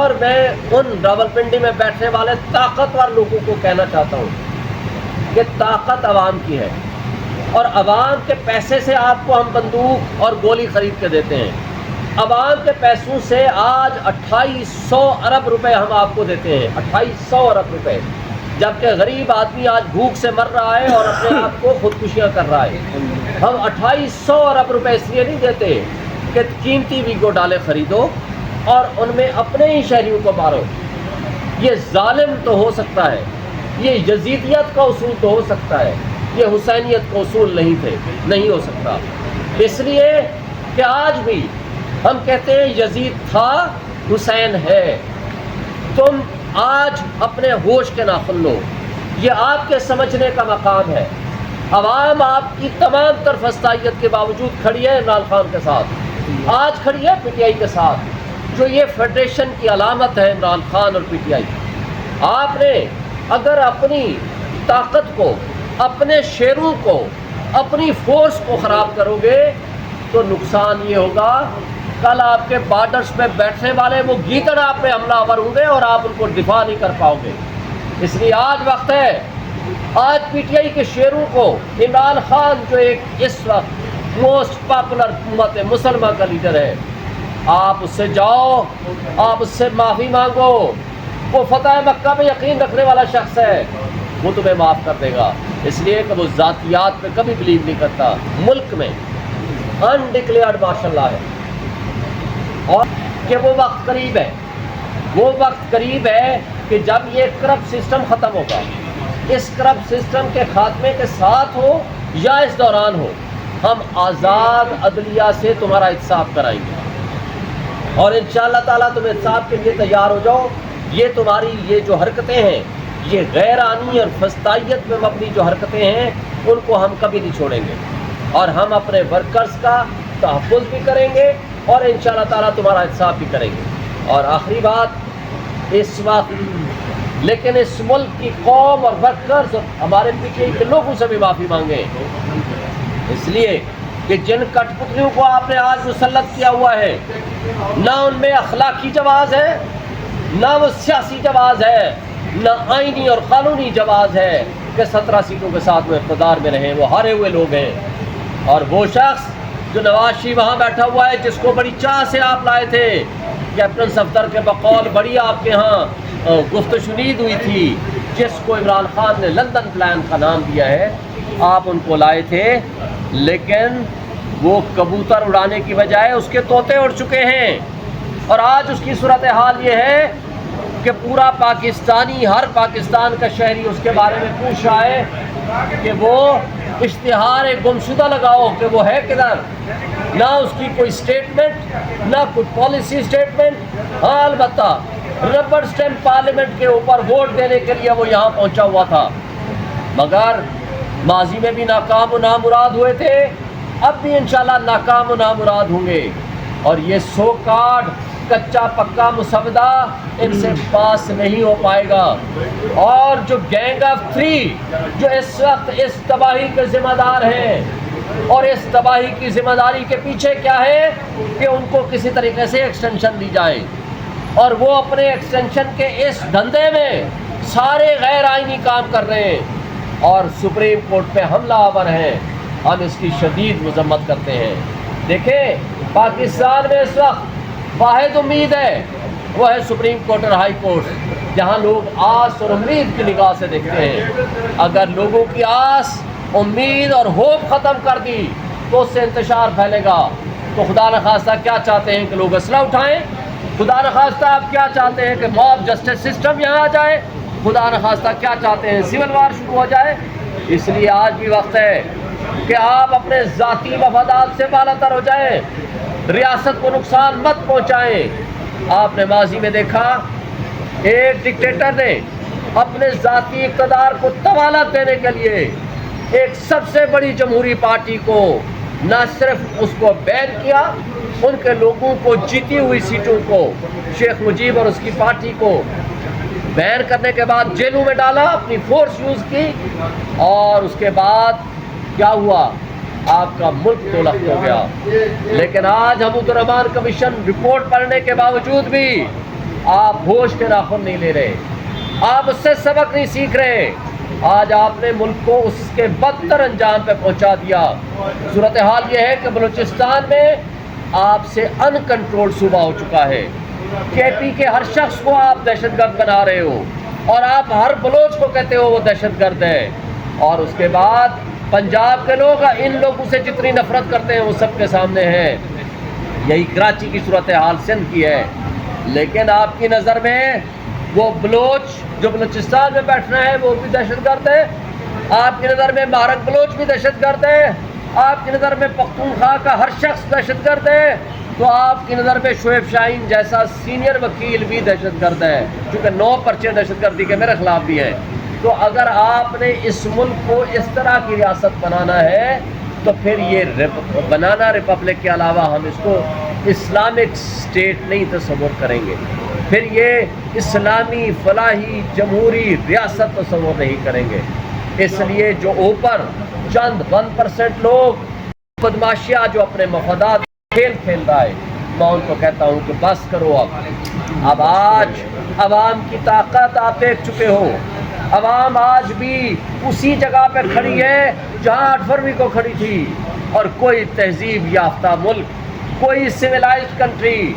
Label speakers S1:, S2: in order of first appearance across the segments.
S1: اور میں ان راولپنڈی میں بیٹھنے والے طاقتور لوگوں کو کہنا چاہتا ہوں کہ طاقت عوام کی ہے، اور عوام کے پیسے سے آپ کو ہم بندوق اور گولی خرید کے دیتے ہیں۔ عوام کے پیسوں سے آج 2800 ارب روپے ہم آپ کو دیتے ہیں، 2800 ارب روپے، جبکہ غریب آدمی آج بھوک سے مر رہا ہے اور اپنے آپ کو خودکشیاں کر رہا ہے۔ ہم 2800 ارب روپے اس لیے نہیں دیتے کہ قیمتی ویگو ڈالے خریدو اور ان میں اپنے ہی شہریوں کو مارو۔ یہ ظالم تو ہو سکتا ہے، یہ یزیدیت کا اصول تو ہو سکتا ہے، یہ حسینیت کا اصول نہیں ہو سکتا۔ اس لیے کہ آج بھی ہم کہتے ہیں یزید تھا، حسین ہے۔ تم آج اپنے ہوش کے ناخن لو، یہ آپ کے سمجھنے کا مقام ہے۔ عوام آپ کی تمام تر فسطائیت کے باوجود کھڑی ہے عمران خان کے ساتھ، آج کھڑی ہے پی ٹی آئی کے ساتھ، جو یہ فیڈریشن کی علامت ہے عمران خان اور پی ٹی آئی۔ آپ نے اگر اپنی طاقت کو، اپنے شیروں کو، اپنی فورس کو خراب کرو گے تو نقصان یہ ہوگا، کل آپ کے بارڈرز پہ بیٹھنے والے وہ گیدڑ آپ پہ حملہ آور ہوں گے اور آپ ان کو دفاع نہیں کر پاؤ گے۔ اس لیے آج وقت ہے، آج پی ٹی آئی کے شیروں کو عمران خان جو ایک اس وقت موسٹ پاپولر امت مسلمہ کا لیڈر ہے، آپ اس سے جاؤ، آپ اس سے معافی مانگو۔ وہ فتح مکہ میں یقین رکھنے والا شخص ہے، وہ تمہیں معاف کر دے گا، اس لیے کہ وہ ذاتیات پہ کبھی بلیو نہیں کرتا۔ ملک میں انڈکلیئرڈ مارشل لا ہے اور کہ وہ وقت قریب ہے، وہ وقت قریب ہے کہ جب یہ کرپٹ سسٹم ختم ہوگا، اس کرپٹ سسٹم کے خاتمے کے ساتھ ہو یا اس دوران ہو، ہم آزاد عدلیہ سے تمہارا احتساب کرائیں گے، اور انشاءاللہ تعالیٰ تم احتساب کے لیے تیار ہو جاؤ۔ یہ تمہاری یہ جو حرکتیں ہیں، یہ غیر آنی اور فسطائیت میں مبنی جو حرکتیں ہیں، ان کو ہم کبھی نہیں چھوڑیں گے، اور ہم اپنے ورکرز کا تحفظ بھی کریں گے اور انشاءاللہ تعالیٰ تمہارا احتساب بھی کریں گے۔ اور آخری بات، اس وقت لیکن اس ملک کی قوم اور ورکرز اور ہمارے پی ٹی آئی کے لوگوں سے بھی معافی مانگیں، اس لیے کہ جن کٹ پتلیوں کو آپ نے آج مسلط کیا ہوا ہے، نہ ان میں اخلاقی جواز ہے، نہ وہ سیاسی جواز ہے، نہ آئینی اور قانونی جواز ہے کہ 17 سیٹوں کے ساتھ وہ اقتدار میں رہیں۔ وہ ہارے ہوئے لوگ ہیں، اور وہ شخص جو نواز شریف وہاں بیٹھا ہوا ہے، جس کو بڑی چاہ سے آپ لائے تھے، کیپٹن صفدر کے بقول بڑی آپ کے ہاں گفت و شنید ہوئی تھی، جس کو عمران خان نے لندن پلان کا نام دیا ہے، آپ ان کو لائے تھے، لیکن وہ کبوتر اڑانے کی بجائے اس کے طوطے اڑ چکے ہیں۔ اور آج اس کی صورتحال یہ ہے کہ پورا پاکستانی، ہر پاکستان کا شہری اس کے بارے میں پوچھ رہا ہے کہ وہ اشتہار گمشدہ لگاؤ کہ وہ ہے کدھر، نہ اس کی کوئی سٹیٹمنٹ، نہ کوئی پالیسی سٹیٹمنٹ۔ ہاں البتہ ربڑ سٹیمپ پارلیمنٹ کے اوپر ووٹ دینے کے لیے وہ یہاں پہنچا ہوا تھا، مگر ماضی میں بھی ناکام و نامراد ہوئے تھے، اب بھی انشاءاللہ ناکام و نامراد ہوں گے، اور یہ سو کارڈ کچا پکا مسودہ ان سے پاس نہیں ہو پائے گا۔ اور جو گینگ آف 3 جو اس وقت اس تباہی کے ذمہ دار ہیں، اور اس تباہی کی ذمہ داری کے پیچھے کیا ہے کہ ان کو کسی طریقے سے ایکسٹینشن دی جائے، اور وہ اپنے ایکسٹینشن کے اس دھندے میں سارے غیر آئینی کام کر رہے ہیں اور سپریم کورٹ پہ حملہ آور ہیں۔ ہم اس کی شدید مذمت کرتے ہیں۔ دیکھیں، پاکستان میں اس وقت واحد امید ہے، وہ ہے سپریم کورٹ اور ہائی کورٹ، جہاں لوگ آس اور امید کی نگاہ سے دیکھتے ہیں۔ اگر لوگوں کی آس، امید اور ہوپ ختم کر دی تو اس سے انتشار پھیلے گا۔ تو خدا نخواستہ کیا چاہتے ہیں کہ لوگ اسلحہ اٹھائیں؟ خدا نخواستہ آپ کیا چاہتے ہیں کہ موب جسٹس سسٹم یہاں آ جائے؟ خدا نخواستہ کیا چاہتے ہیں سول وار شروع ہو جائے؟ اس لیے آج بھی وقت ہے کہ آپ اپنے ذاتی مفادات سے بالاتر ہو جائیں، ریاست کو نقصان مت پہنچائیں۔ آپ نے ماضی میں دیکھا ایک ڈکٹیٹر نے اپنے ذاتی اقتدار کو طوالت دینے کے لیے ایک سب سے بڑی جمہوری پارٹی کو نہ صرف اس کو بین کیا، ان کے لوگوں کو جیتی ہوئی سیٹوں کو، شیخ مجیب اور اس کی پارٹی کو بین کرنے کے بعد جیلوں میں ڈالا، اپنی فورس یوز کی، اور اس کے بعد کیا ہوا؟ آپ کا ملک دو لخت ہو گیا۔ لیکن آج حمود الرحمان کمیشن رپورٹ پڑھنے کے باوجود بھی آپ ہوش کے ناخن نہیں لے رہے, آپ اس سے سبق نہیں سیکھ رہے. آج آپ نے ملک کو اس کے بدتر انجام پہ پہنچا دیا. صورتحال یہ ہے کہ بلوچستان میں آپ سے ان کنٹرول صوبہ ہو چکا ہے. کے پی کے ہر شخص کو آپ دہشت گرد بنا رہے ہو, اور آپ ہر بلوچ کو کہتے ہو وہ دہشت گرد ہے. اور اس کے بعد پنجاب کے لوگ ان لوگوں سے جتنی نفرت کرتے ہیں وہ سب کے سامنے ہے. یہی کراچی کی صورتحال سندھ کی ہے. لیکن آپ کی نظر میں وہ بلوچ جو بلوچستان میں بیٹھنا ہے وہ بھی دہشت گرد ہے, آپ کی نظر میں مہرک بلوچ بھی دہشت گرد ہے, آپ کی نظر میں پختونخوا کا ہر شخص دہشت گرد ہے, تو آپ کی نظر میں شعیب شاہین جیسا سینئر وکیل بھی دہشت گرد ہے, کیونکہ 9 پرچے دہشت گردی کے میرے خلاف بھی ہیں. تو اگر آپ نے اس ملک کو اس طرح کی ریاست بنانا ہے تو پھر یہ بنانا ریپبلک کے علاوہ ہم اس کو اسلامک اسٹیٹ نہیں تصور کریں گے, پھر یہ اسلامی فلاحی جمہوری ریاست تصور نہیں کریں گے. اس لیے جو اوپر چند 1% لوگ بدماشیہ جو اپنے مفادات کھیل کھیل رہا ہے, میں ان کو کہتا ہوں کہ بس کرو. اب آج عوام کی طاقت آپ دیکھ چکے ہو. عوام آج بھی اسی جگہ پہ کھڑی ہے جہاں 8 فروری کو کھڑی تھی, اور کوئی تہذیب یافتہ ملک, کوئی سویلائزڈ کنٹری,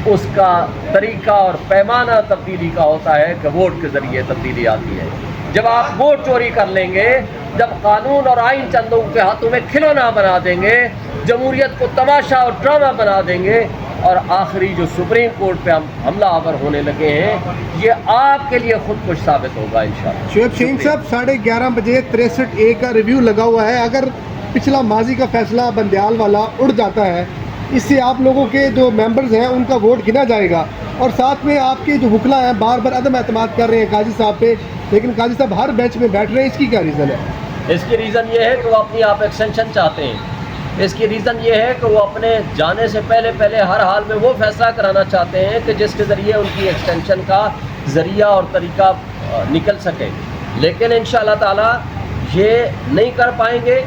S1: اس کا طریقہ اور پیمانہ تبدیلی کا ہوتا ہے کہ ووٹ کے ذریعے تبدیلی آتی ہے. جب آپ ووٹ چوری کر لیں گے, جب قانون اور آئین چند لوگوں کے ہاتھوں میں کھلونا بنا دیں گے, جمہوریت کو تماشا اور ڈرامہ بنا دیں گے, اور آخری جو سپریم کورٹ پہ ہم حملہ آور ہونے لگے ہیں, یہ آپ کے لیے خود کچھ ثابت ہوگا انشاءاللہ.
S2: شعیب شاہین صاحب 11:30 بجے 63A کا ریویو لگا ہوا ہے. اگر پچھلا ماضی کا فیصلہ بندیال والا اڑ جاتا ہے, اس سے آپ لوگوں کے جو ممبرز ہیں ان کا ووٹ گنا جائے گا, اور ساتھ میں آپ کے جو وکلا ہیں بار بار عدم اعتماد کر رہے ہیں قاضی صاحب پہ, لیکن قاضی صاحب ہر بینچ میں بیٹھ رہے ہیں, اس کی کیا ریزن ہے؟
S1: اس کی ریزن یہ ہے کہ وہ اپنی آپ ایکسٹینشن چاہتے ہیں. اس کی ریزن یہ ہے کہ وہ اپنے جانے سے پہلے ہر حال میں وہ فیصلہ کرانا چاہتے ہیں کہ جس کے ذریعے ان کی ایکسٹینشن کا ذریعہ اور طریقہ نکل سکے. لیکن انشاءاللہ تعالی یہ نہیں کر پائیں گے,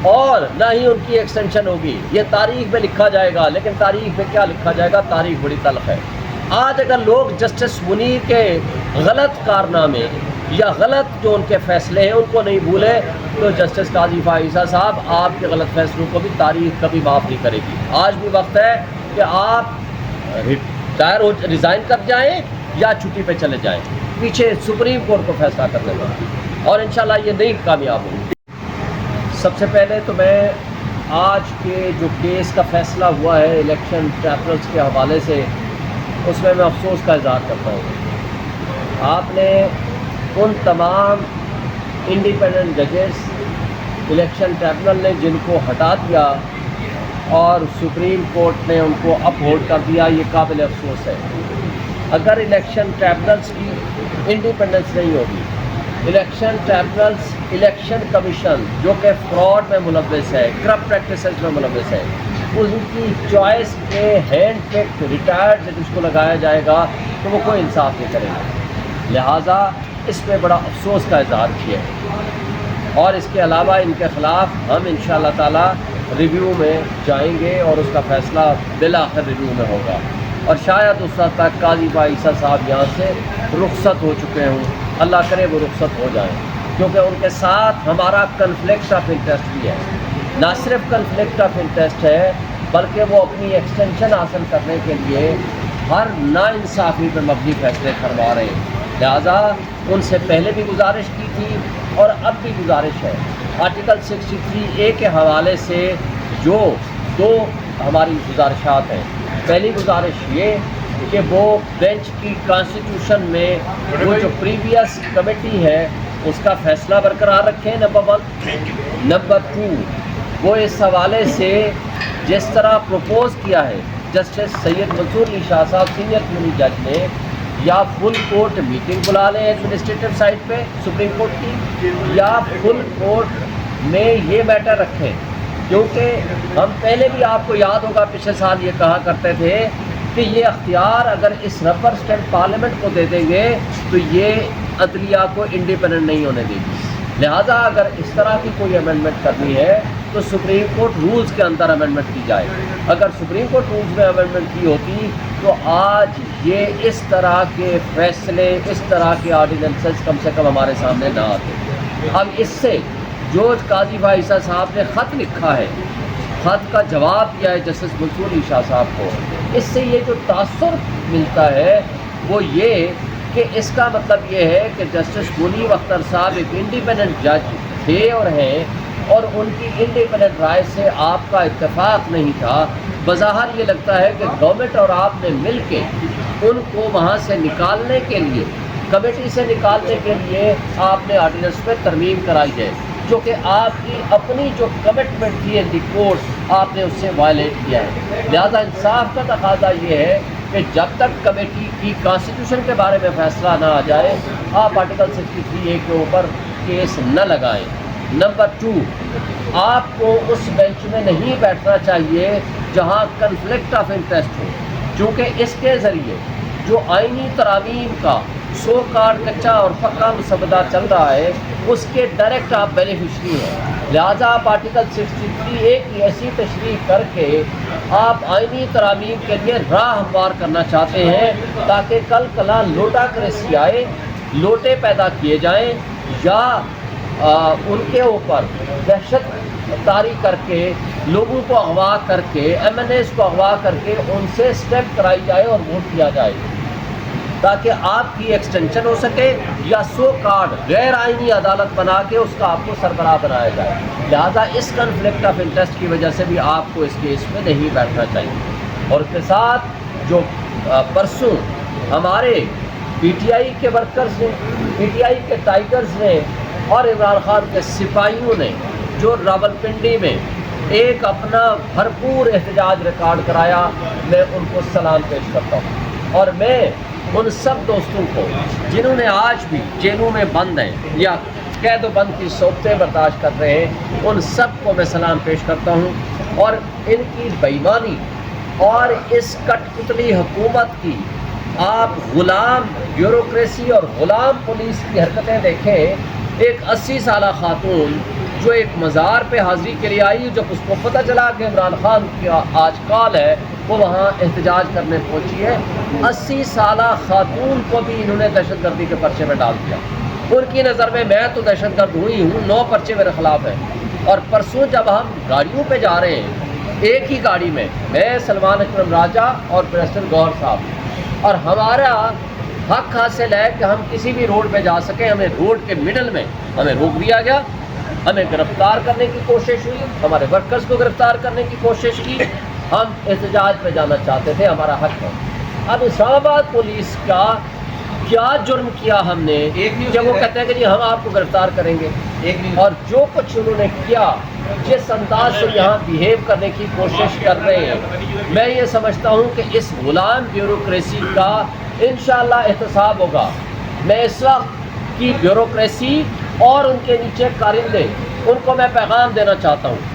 S1: اور نہ ہی ان کی ایکسٹینشن ہوگی. یہ تاریخ میں لکھا جائے گا, لیکن تاریخ میں کیا لکھا جائے گا, تاریخ بڑی تلخ ہے. آج اگر لوگ جسٹس منیر کے غلط کارنامے یا غلط جو ان کے فیصلے ہیں ان کو نہیں بھولے, تو جسٹس قاضی فائزہ صاحب آپ کے غلط فیصلوں کو بھی تاریخ کبھی معاف نہیں کرے گی. آج بھی وقت ہے کہ آپ ریزائن کر جائیں یا چھٹی پہ چلے جائیں, پیچھے سپریم کورٹ کو فیصلہ کرنے کا, اور انشاءاللہ یہ نہیں کامیاب ہوگی. سب سے پہلے تو میں آج کے جو کیس کا فیصلہ ہوا ہے الیکشن ٹریبونلز کے حوالے سے, اس میں افسوس کا اظہار کرتا ہوں. آپ نے ان تمام انڈیپینڈنٹ ججز الیکشن ٹریبونل نے جن کو ہٹا دیا اور سپریم کورٹ نے ان کو اپ ہولڈ کر دیا, یہ قابل افسوس ہے. اگر الیکشن ٹریبونلز کی انڈیپینڈنس نہیں ہوگی, الیکشن ٹریبونلز الیکشن کمیشن جو کہ فراڈ میں ملوث ہے, کرپٹ پریکٹسز میں ملوث ہے, ان کی چوائس کے ہینڈ پک ریٹائرڈ جج کو لگایا جائے گا تو وہ کوئی انصاف نہیں کرے گا. لہٰذا اس پہ بڑا افسوس کا اظہار کیا ہے, اور اس کے علاوہ ان کے خلاف ہم انشاءاللہ تعالی ریویو میں جائیں گے, اور اس کا فیصلہ بالآخر ریویو میں ہوگا. اور شاید اس وقت تک قاضی عیسیٰ صاحب یہاں سے رخصت ہو چکے ہوں, اللہ کرے وہ رخصت ہو جائیں, کیونکہ ان کے ساتھ ہمارا کنفلکٹ آف انٹرسٹ بھی ہے. نہ صرف کنفلکٹ آف انٹرسٹ ہے, بلکہ وہ اپنی ایکسٹینشن حاصل کرنے کے لیے ہر ناانصافی پہ مبنی فیصلے کروا رہے ہیں. لہٰذا ان سے پہلے بھی گزارش کی تھی اور اب بھی گزارش ہے. آرٹیکل 63A کے حوالے سے جو 2 ہماری گزارشات ہیں. پہلی گزارش یہ کہ وہ بینچ کی کانسٹیٹیوشن میں وہ جو پریویس کمیٹی ہے اس کا فیصلہ برقرار رکھیں, نمبر 1. نمبر 2, وہ اس حوالے سے جس طرح پروپوز کیا ہے جسٹس سید منصور علی شاہ صاحب سینئر یونین جج نے, یا فل کورٹ میٹنگ بلا لیں ایڈمنسٹریٹو سائٹ پہ سپریم کورٹ کی, یا فل کورٹ میں یہ میٹر رکھیں. کیونکہ ہم پہلے بھی آپ کو یاد ہوگا پچھلے سال یہ کہا کرتے تھے کہ یہ اختیار اگر اس ربر اسٹیمپ پارلیمنٹ کو دے دیں گے تو یہ عدلیہ کو انڈیپینڈنٹ نہیں ہونے دے گی. لہٰذا اگر اس طرح کی کوئی امینڈمنٹ کرنی ہے تو سپریم کورٹ رولز کے اندر امینڈمنٹ کی جائے. اگر سپریم کورٹ رولز میں امینڈمنٹ کی ہوتی تو آج یہ اس طرح کے فیصلے، اس طرح کے آرڈیننسز کم سے کم ہمارے سامنے نہ آتے. اب اس سے جو قاضی فائزہ صاحب نے خط لکھا ہے، خط کا جواب دیا ہے جسٹس منصور علی شاہ صاحب کو، اس سے یہ جو تاثر ملتا ہے وہ یہ کہ اس کا مطلب یہ ہے کہ جسٹس منیب اختر صاحب ایک انڈیپینڈنٹ جج تھے اور ہیں، اور ان کی انڈیپینڈنٹ رائے سے آپ کا اتفاق نہیں تھا. بظاہر یہ لگتا ہے کہ گورنمنٹ اور آپ نے مل کے ان کو وہاں سے نکالنے کے لیے، کمیٹی سے نکالنے کے لیے آپ نے آرڈیننس میں ترمیم کرائی ہے، جو کہ آپ کی اپنی جو کمٹمنٹ تھی ان دی کورٹ آپ نے اس سے وائلیٹ کیا ہے. لہذا انصاف کا تقاضا یہ ہے کہ جب تک کمیٹی کی کانسٹیٹیوشن کے بارے میں فیصلہ نہ آ جائے آپ آرٹیکل 63A کے اوپر کیس نہ لگائیں. نمبر 2، آپ کو اس بینچ میں نہیں بیٹھنا چاہیے جہاں کنفلکٹ آف انٹرسٹ ہو، کیونکہ اس کے ذریعے جو آئینی ترامیم کا سو کارڈ کچا اور پکا مسودہ چل رہا ہے اس کے ڈائریکٹ آپ بینیفیشری ہیں. لہٰذا آپ آرٹیکل 63A کی ایسی تشریح کر کے آپ آئینی ترامیم کے لیے راہ ہموار کرنا چاہتے ہیں تاکہ کل کلا لوٹا کریسی آئے، لوٹے پیدا کیے جائیں، یا ان کے اوپر دہشت طاری کر کے لوگوں کو اغوا کر کے، ایم این ایز کو اغوا کر کے ان سے اسٹیمپ کرائی جائے اور ووٹ کیا جائے، تاکہ آپ کی ایکسٹینشن ہو سکے، یا سو کارڈ غیر آئینی عدالت بنا کے اس کا آپ کو سربراہ بنایا جائے. لہٰذا اس کنفلکٹ آف انٹرسٹ کی وجہ سے بھی آپ کو اس کیس میں نہیں بیٹھنا چاہیے. اور اس کے ساتھ جو پرسوں ہمارے پی ٹی آئی کے ورکرز نے، پی ٹی آئی کے ٹائیگرز نے اور عمران خان کے سپاہیوں نے جو راولپنڈی میں ایک اپنا بھرپور احتجاج ریکارڈ کرایا، میں ان کو سلام پیش کرتا ہوں. اور میں ان سب دوستوں کو جنہوں نے آج بھی جیلوں میں بند ہیں یا قید و بند کی صورتیں برداشت کر رہے ہیں، ان سب کو میں سلام پیش کرتا ہوں. اور ان کی بے ایمانی اور اس کٹ پتلی حکومت کی آپ غلام بیوروکریسی اور غلام پولیس کی حرکتیں دیکھیں. ایک 80 سالہ خاتون جو ایک مزار پہ حاضری کے لیے آئی، جب اس کو پتہ چلا کہ عمران خان کا آج کال ہے، وہ وہاں احتجاج کرنے پہنچی ہے. 80 سالہ خاتون کو بھی انہوں نے دہشت گردی کے پرچے میں ڈال دیا. ان کی نظر میں تو دہشت گرد ہوئی ہوں، 9 پرچے میرے خلاف ہیں. اور پرسوں جب ہم گاڑیوں پہ جا رہے ہیں، ایک ہی گاڑی میں میں، سلمان اکرم راجہ اور پریسٹن گور صاحب، اور ہمارا حق حاصل ہے کہ ہم کسی بھی روڈ پہ جا سکیں، ہمیں روڈ کے مڈل میں ہمیں روک دیا گیا، ہمیں گرفتار کرنے کی کوشش ہوئی، ہمارے ورکرز کو گرفتار کرنے کی کوشش کی. ہم احتجاج پہ جانا چاہتے تھے، ہمارا حق ہے. اب اسلام آباد پولیس کا کیا جرم کیا ہم نے جب وہ کہتے ہیں کہ جی ہم آپ کو گرفتار کریں گے؟ اور جو کچھ انہوں نے کیا، جس انداز سے یہاں بیہیو کرنے کی کوشش کر رہے ہیں، میں یہ سمجھتا ہوں کہ اس غلام بیوروکریسی کا انشاءاللہ احتساب ہوگا. میں اس وقت کی بیوروکریسی اور ان کے نیچے کارندے، ان کو میں پیغام دینا چاہتا ہوں